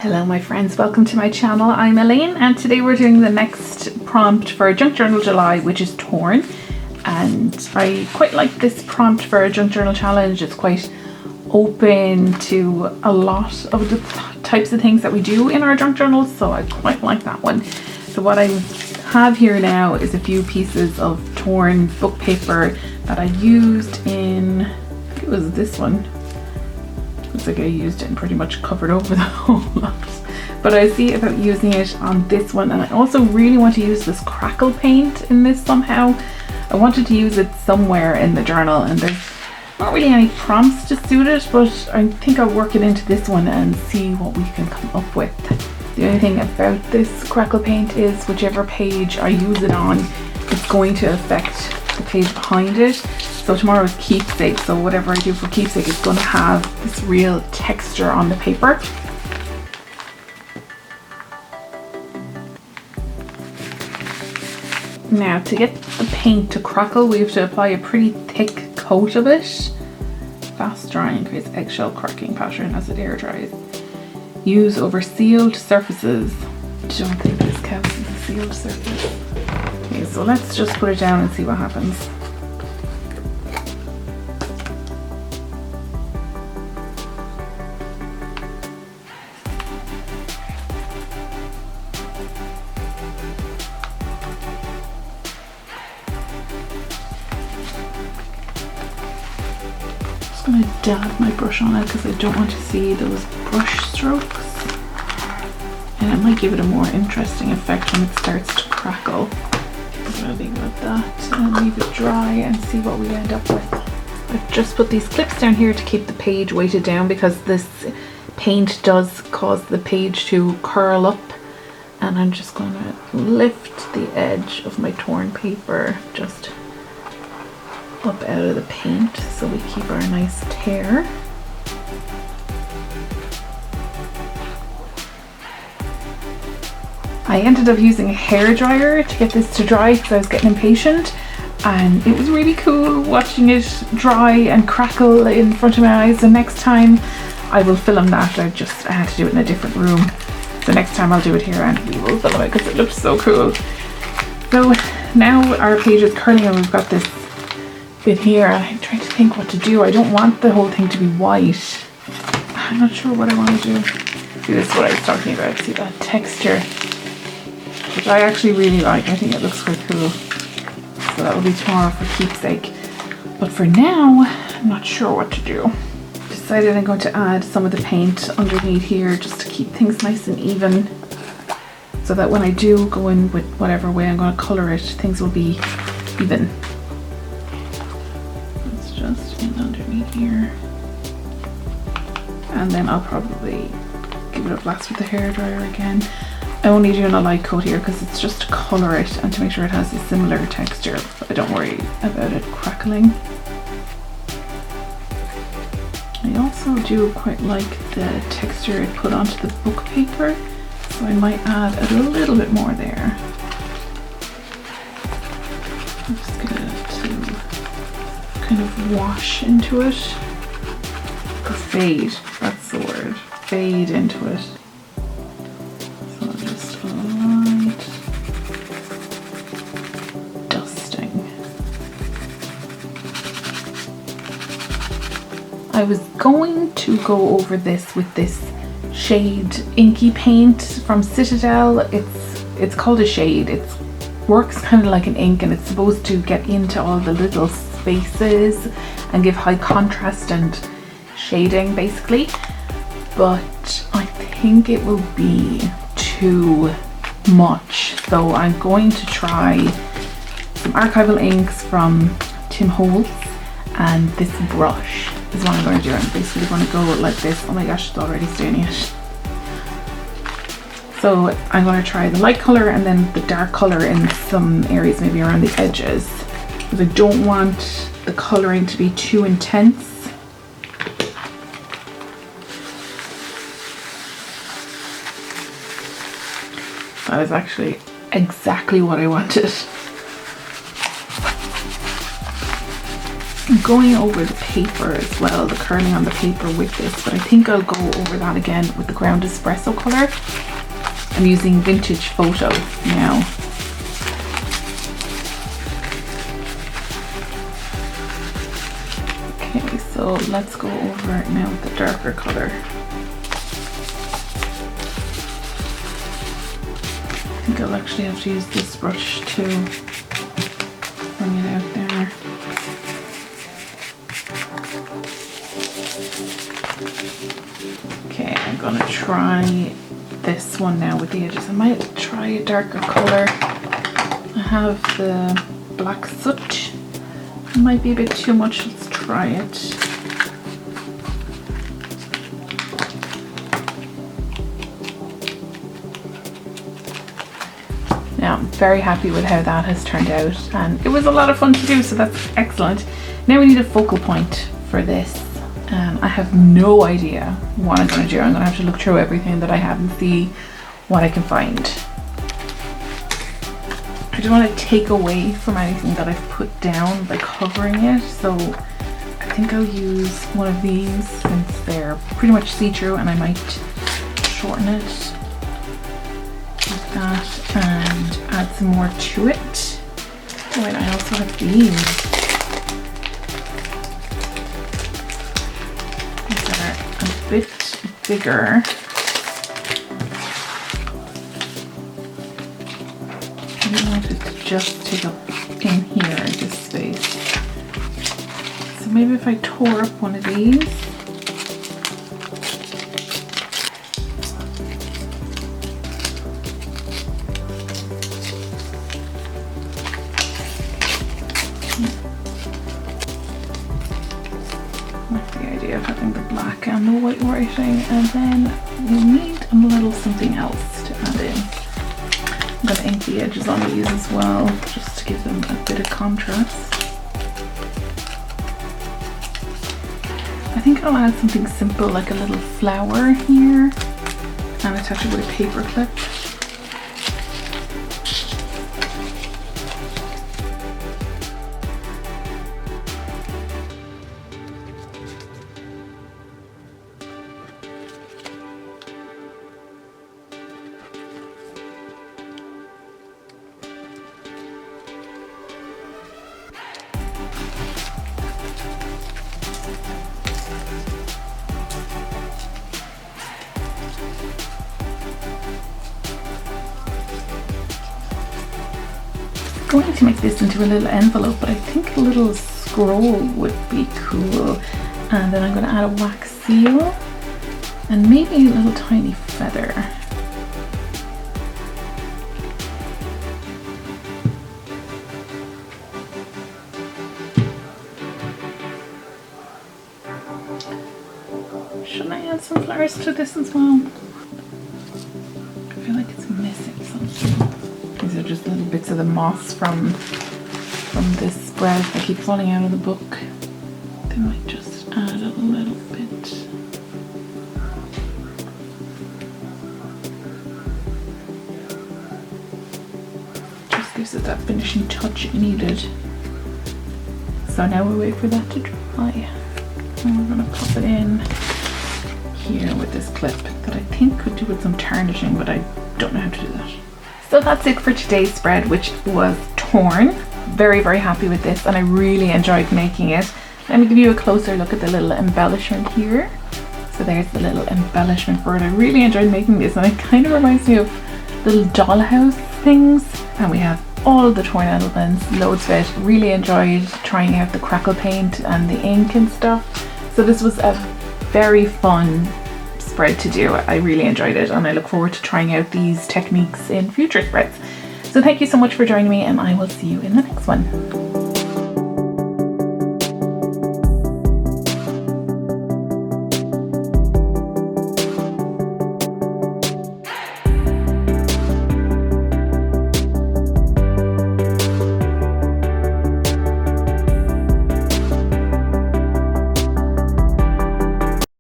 Hello my friends, welcome to my channel. I'm Elaine and today we're doing the next prompt for Junk Journal July, which is torn. And I quite like this prompt for a Junk Journal challenge. It's quite open to a lot of the types of things that we do in our junk journals, so I quite like that one. So what I have here now is a few pieces of torn book paper that I used in, I think it was this one. Looks like I used it and pretty much covered over the whole lot. But I see about using it on this one, and I also really want to use this crackle paint in this somehow. I wanted to use it somewhere in the journal and there's not really any prompts to suit it, but I think I'll work it into this one and see what we can come up with. The only thing about this crackle paint is whichever page I use it on, it's going to affect the page behind it. So tomorrow is keepsake, so whatever I do for keepsake is going to have this real texture on the paper. Now to get the paint to crackle, we have to apply a pretty thick coat of it. Fast drying creates eggshell cracking pattern as it air dries. Use over sealed surfaces. Don't think this counts as a sealed surface. Okay, so let's just put it down and see what happens. I'm going to dab my brush on it because I don't want to see those brush strokes, and it might give it a more interesting effect when it starts to crackle. I'm going to leave it like that and leave it dry and see what we end up with. I've just put these clips down here to keep the page weighted down because this paint does cause the page to curl up, and I'm just going to lift the edge of my torn paper just up out of the paint so we keep our nice tear. I ended up using a hairdryer to get this to dry because I was getting impatient, and it was really cool watching it dry and crackle in front of my eyes. The next time I will film that. I had to do it in a different room, so next time I'll do it here and we will film it because it looked so cool. So now our page is curling and we've got this bit here. I'm trying to think what to do. I don't want the whole thing to be white. I'm not sure what I want to do. See, this is what I was talking about. See that texture, which I actually really like. I think it looks quite cool. So that will be tomorrow for keepsake. But for now, I'm not sure what to do. Decided I'm going to add some of the paint underneath here just to keep things nice and even, so that when I do go in with whatever way I'm going to colour it, things will be even. Just in underneath here, and then I'll probably give it a blast with the hairdryer again. I'm only doing a light coat here because it's just to colour it and to make sure it has a similar texture, but I don't worry about it crackling. I also do quite like the texture it put onto the book paper, so I might add a little bit more there. I'm just gonna kind of wash into it, or fade, that's the word, fade into it. So just a light dusting. I was going to go over this with this shade inky paint from Citadel. It's called a shade. It works kind of like an ink, and it's supposed to get into all the little spaces and give high contrast and shading basically, but I think it will be too much, so I'm going to try some archival inks from Tim Holtz, and this brush is what I'm going to do. I'm basically going to go like this. Oh my gosh, it's already staining it. So I'm going to try the light colour and then the dark colour in some areas, maybe around the edges, because I don't want the colouring to be too intense. That is actually exactly what I wanted. I'm going over the paper as well, the curling on the paper with this, but I think I'll go over that again with the ground espresso colour. I'm using Vintage Photo now. Okay, so let's go over it now with the darker colour. I think I'll actually have to use this brush to bring it out there. Okay, I'm gonna try this one now with the edges. I might try a darker colour. I have the Black Soot. It might be a bit too much. Let's try it. Now, I'm very happy with how that has turned out, and it was a lot of fun to do, so that's excellent. Now we need a focal point for this, and I have no idea what I'm going to do. I'm going to have to look through everything that I have and see what I can find. I don't want to take away from anything that I've put down by covering it, so I think I'll use one of these since they're pretty much see-through, and I might shorten it like that and add some more to it. Oh wait, I also have these. These are a bit bigger. I want it to just take up in here, this space. So maybe if I tore up one of these. That's the idea of having the black and the white writing, and then we'll need a little something else to add in. I'm going to ink the edges on these as well, just to give them a bit of contrast. I think I'll add something simple like a little flower here and attach it with a paper clip. Going to make this into a little envelope, but I think a little scroll would be cool. And then I'm going to add a wax seal and maybe a little tiny feather. Should I add some flowers to this as well? I feel like it's missing something. These are just little bits of the moss from this spread that keep falling out of the book. They might just add a little bit. Just gives it that finishing touch it needed. So now we wait for that to dry. And we're going to pop it in here with this clip that I think could do with some tarnishing, but I don't know how to do that. So that's it for today's spread, which was Torn. Very, very happy with this, and I really enjoyed making it. Let me give you a closer look at the little embellishment here. So there's the little embellishment for it. I really enjoyed making this, and it kind of reminds me of little dollhouse things. And we have all of the Torn elements, loads of it. Really enjoyed trying out the crackle paint and the ink and stuff. So this was a very fun spread to do. I really enjoyed it, and I look forward to trying out these techniques in future spreads. So thank you so much for joining me, and I will see you in the next one.